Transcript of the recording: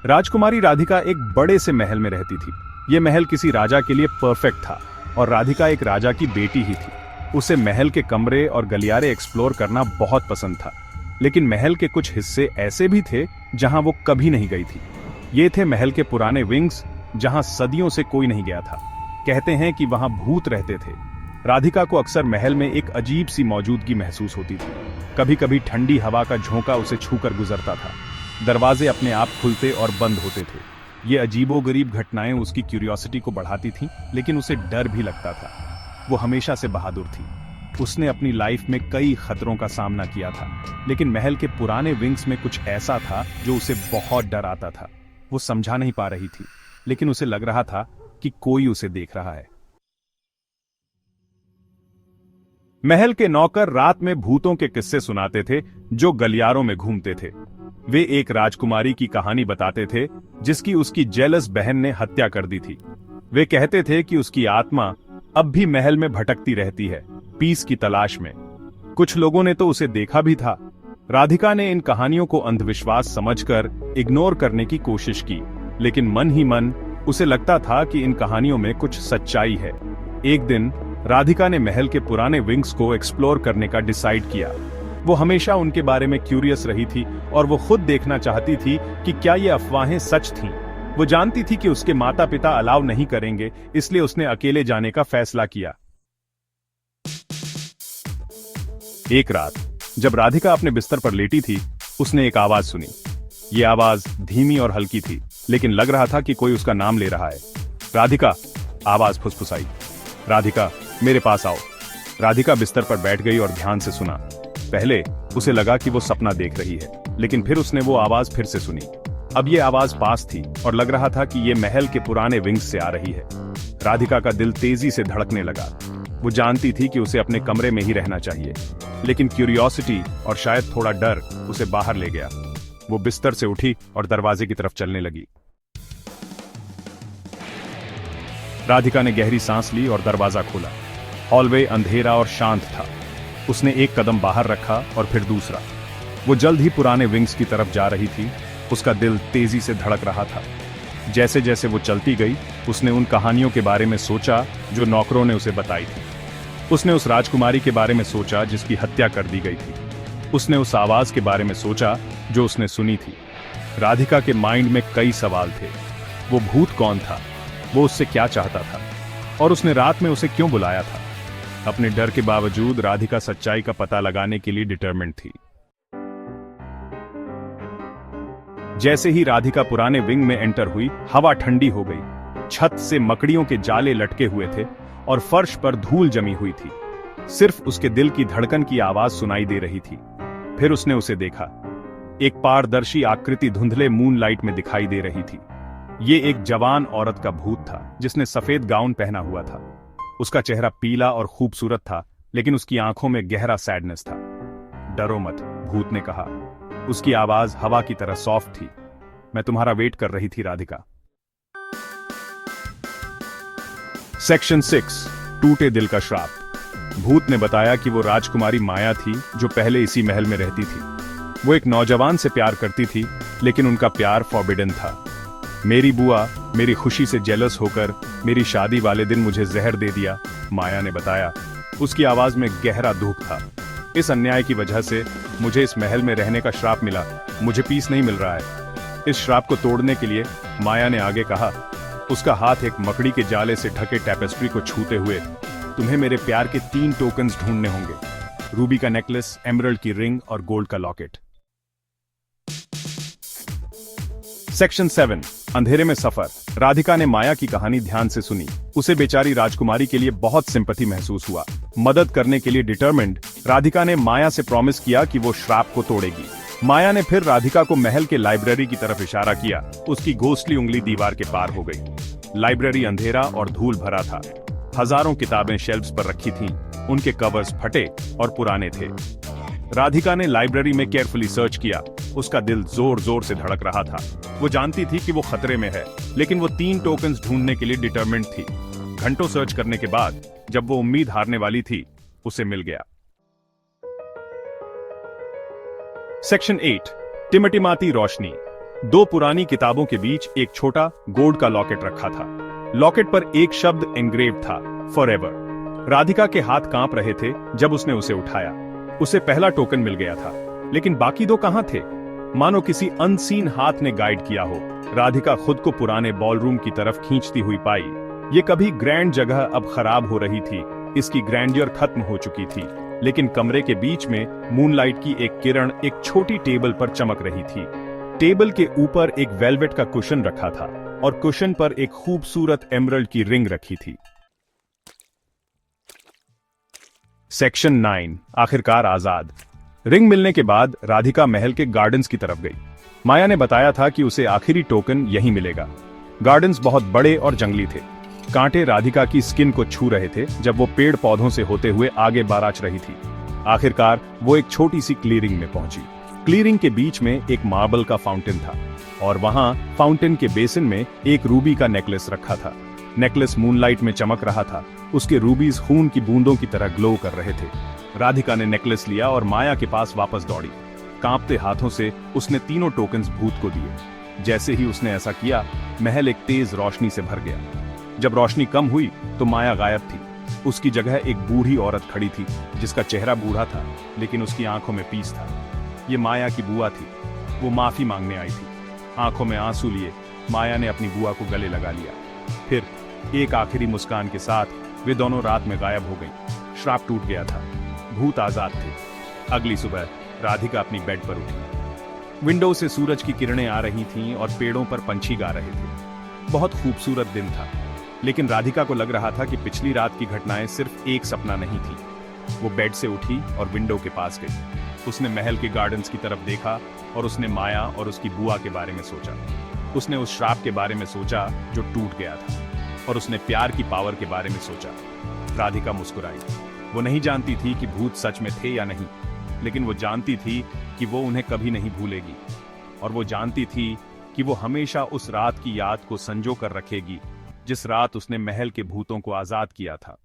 राजकुमारी राधिका एक बड़े से महल में रहती थी। यह महल किसी राजा के लिए परफेक्ट था और राधिका एक राजा की बेटी ही थी। उसे महल के कमरे और गलियारे एक्सप्लोर करना बहुत पसंद था, लेकिन महल के कुछ हिस्से ऐसे भी थे जहां वो कभी नहीं गई थी। ये थे महल के पुराने विंग्स, जहां सदियों से कोई नहीं गया था। कहते हैं कि वहां भूत रहते थे। राधिका को अक्सर महल में एक अजीब सी मौजूदगी महसूस होती थी। कभी कभी ठंडी हवा का झोंका उसे छूकर गुजरता था। दरवाजे अपने आप खुलते और बंद होते थे। ये अजीबोगरीब घटनाएं उसकी क्यूरियोसिटी को बढ़ाती थीं, लेकिन उसे डर भी लगता था। वो हमेशा से बहादुर थी। उसने अपनी लाइफ में कई खतरों का सामना किया था, लेकिन महल के पुराने विंग्स में कुछ ऐसा था जो उसे बहुत डराता था। वो समझा नहीं पा रही थी, लेकिन उसे लग रहा था कि कोई उसे देख रहा है। महल के नौकर रात में भूतों के किस्से सुनाते थे जो गलियारों में घूमते थे। वे एक राजकुमारी की कहानी बताते थे जिसकी उसकी जेलस बहन ने हत्या कर दी थी। वे कहते थे कि उसकी आत्मा अब भी महल में भटकती रहती है, पीस की तलाश में। कुछ लोगों ने तो उसे देखा भी था। राधिका ने इन कहानियों को अंधविश्वास समझकर इग्नोर करने की कोशिश की, लेकिन मन ही मन उसे लगता था कि इन कहानियों में कुछ सच्चाई है। एक दिन राधिका ने महल के पुराने विंग्स को एक्सप्लोर करने का डिसाइड किया। वो हमेशा उनके बारे में क्यूरियस रही थी और वो खुद देखना चाहती थी कि क्या ये अफवाहें सच थीं। वो जानती थी कि उसके माता पिता अलाउ नहीं करेंगे, इसलिए उसने अकेले जाने का फैसला किया। एक रात जब राधिका अपने बिस्तर पर लेटी थी, उसने एक आवाज सुनी। ये आवाज धीमी और हल्की थी, लेकिन लग रहा था कि कोई उसका नाम ले रहा है। राधिका, आवाज फुसफुसाई। राधिका, मेरे पास आओ। राधिका बिस्तर पर बैठ गई और ध्यान से सुना। पहले उसे लगा कि वो सपना देख रही है, लेकिन फिर उसने वो आवाज फिर से सुनी। अब ये आवाज पास थी और लग रहा था कि ये महल के पुराने विंग्स से आ रही है। राधिका का दिल तेजी से धड़कने लगा। वो जानती थी कि उसे अपने कमरे में ही रहना चाहिए, लेकिन क्यूरियोसिटी और शायद थोड़ा डर उसे बाहर ले गया। वो बिस्तर से उठी और दरवाजे की तरफ चलने लगी। राधिका ने गहरी सांस ली और दरवाजा खोला। हॉलवे अंधेरा और शांत था। उसने एक कदम बाहर रखा और फिर दूसरा। वो जल्द ही पुराने विंग्स की तरफ जा रही थी। उसका दिल तेजी से धड़क रहा था। जैसे जैसे वो चलती गई, उसने उन कहानियों के बारे में सोचा जो नौकरों ने उसे बताई थी। उसने उस राजकुमारी के बारे में सोचा जिसकी हत्या कर दी गई थी। उसने उस आवाज के बारे में सोचा जो उसने सुनी थी। राधिका के माइंड में कई सवाल थे। वो भूत कौन था? वो उससे क्या चाहता था? और उसने रात में उसे क्यों बुलाया था? अपने डर के बावजूद राधिका सच्चाई का पता लगाने के लिए डिटरमिन्ड थी। जैसे ही राधिका पुराने विंग में एंटर हुई, हवा ठंडी हो गई। छत से मकड़ियों के जाले लटके हुए थे और फर्श पर धूल जमी हुई थी। सिर्फ उसके दिल की धड़कन की आवाज सुनाई दे रही थी। फिर उसने उसे देखा। एक पारदर्शी आकृति धुंधले मूनलाइट में दिखाई दे रही थी। ये एक जवान औरत का भूत था जिसने सफेद गाउन पहना हुआ था। उसका चेहरा पीला और खूबसूरत था, लेकिन उसकी आंखों में गहरा सैडनेस था। डरो मत, भूत ने कहा। उसकी आवाज हवा की तरह सॉफ्ट थी। मैं तुम्हारा वेट कर रही थी, राधिका। सेक्शन 6, टूटे दिल का श्राप। भूत ने बताया कि वो राजकुमारी माया थी जो पहले इसी महल में रहती थी। वो एक नौजवान से प्यार करती थी, लेकिन उनका प्यार फॉरबिडन था। मेरी बुआ मेरी खुशी से जेलस होकर मेरी शादी वाले दिन मुझे जहर दे दिया, माया ने बताया। उसकी आवाज में गहरा दुख था। इस अन्याय की वजह से मुझे इस महल में रहने का श्राप मिला। मुझे पीस नहीं मिल रहा है। इस श्राप को तोड़ने के लिए, माया ने आगे कहा। उसका हाथ एक मकड़ी के जाले से ढके टैपेस्ट्री को छूते हुए, तुम्हें मेरे प्यार के 3 टोकन्स ढूंढने होंगे। रूबी का नेकलेस, एमरल्ड की रिंग और गोल्ड का लॉकेट। सेक्शन 7, अंधेरे में सफर। राधिका ने माया की कहानी ध्यान से सुनी। उसे बेचारी राजकुमारी के लिए बहुत सिंपैथी महसूस हुआ। मदद करने के लिए डिटरमिन्ड, राधिका ने माया से प्रॉमिस किया कि वो श्राप को तोड़ेगी। माया ने फिर राधिका को महल के लाइब्रेरी की तरफ इशारा किया। उसकी घोस्टली उंगली दीवार के पार हो गई। लाइब्रेरी अंधेरा और धूल भरा था। हजारों किताबें शेल्फ्स पर रखी थीं। उनके कवर्स फटे और पुराने थे। राधिका ने लाइब्रेरी में केयरफुली सर्च किया। उसका दिल जोर जोर से धड़क रहा था। वो जानती थी कि वो खतरे में है, लेकिन वो 3 टोकन्स ढूंढने के लिए डिटरमिन्ड थी। घंटों सर्च करने के बाद जब वो उम्मीद हारने वाली थी, उसे मिल गया। सेक्शन 8, टिमटिमाती रोशनी। दो पुरानी किताबों के बीच एक छोटा गोल्ड का लॉकेट रखा था। लॉकेट पर एक शब्द एंग्रेव था, फॉरएवर। राधिका के हाथ कांप रहे थे जब उसने उसे उठाया। उसे पहला टोकन मिल गया था, लेकिन बाकी दो कहां थे? मानो किसी अनसीन हाथ ने गाइड किया हो। राधिका खुद को पुराने बॉलरूम की तरफ खींचती हुई पाई। ये कभी ग्रैंड जगह अब खराब हो रही थी, इसकी ग्रैंडियर खत्म हो चुकी थी। लेकिन कमरे के बीच में मूनलाइट की एक किरण एक छोटी टेबल पर चमक रही थी। टेबल के ऊपर एक वेलवेट का कुशन रखा था और कुशन पर एक खूबसूरत एमरल्ड की रिंग रखी थी। सेक्शन 9, आखिरकार आजाद। रिंग मिलने के बाद राधिका महल के गार्डन्स की तरफ गई। माया ने बताया था कि उसे आखिरी टोकन यहीं मिलेगा। गार्डन्स बहुत बड़े और जंगली थे। कांटे राधिका की स्किन को छू रहे थे जब वो पेड़ पौधों से होते हुए आगे बाराच रही थी। आखिरकार वो एक छोटी सी क्लीयरिंग में पहुंची। क्लीयरिंग के बीच में एक मार्बल का फाउंटेन था और वहां फाउंटेन के बेसिन में एक रूबी का नेकलेस रखा था। नेकलेस मूनलाइट में चमक रहा था। उसके रूबीज खून की बूंदों की तरह ग्लो कर रहे थे। राधिका ने नेकलेस लिया और माया के पास वापस दौड़ी। कांपते हाथों से उसने तीनों टोकन्स भूत को दिए। जैसे ही उसने ऐसा किया, महल एक तेज रोशनी से भर गया। जब रोशनी कम हुई तो माया गायब थी। उसकी जगह एक बूढ़ी औरत खड़ी थी जिसका चेहरा बूढ़ा था, लेकिन उसकी आंखों में पीस था। ये माया की बुआ थी। वो माफी मांगने आई थी। आंखों में आंसू लिए माया ने अपनी बुआ को गले लगा लिया। फिर एक आखिरी मुस्कान के साथ वे दोनों रात में गायब हो गईं। श्राप टूट गया था। भूत आजाद थे। अगली सुबह राधिका अपनी बेड पर उठी। विंडो से सूरज की किरणें आ रही थीं और पेड़ों पर पंछी गा रहे थे। बहुत खूबसूरत दिन था, लेकिन राधिका को लग रहा था कि पिछली रात की घटनाएं सिर्फ एक सपना नहीं थी। वो बेड से उठी और विंडो के पास गई। उसने महल के गार्डन्स की तरफ देखा और उसने माया और उसकी बुआ के बारे में सोचा। उसने उस श्राप के बारे में सोचा जो टूट गया था, और उसने प्यार की पावर के बारे में सोचा। राधिका मुस्कुराई। वो नहीं जानती थी कि भूत सच में थे या नहीं, लेकिन वो जानती थी कि वो उन्हें कभी नहीं भूलेगी। और वो जानती थी कि वो हमेशा उस रात की याद को संजो कर रखेगी जिस रात उसने महल के भूतों को आजाद किया था।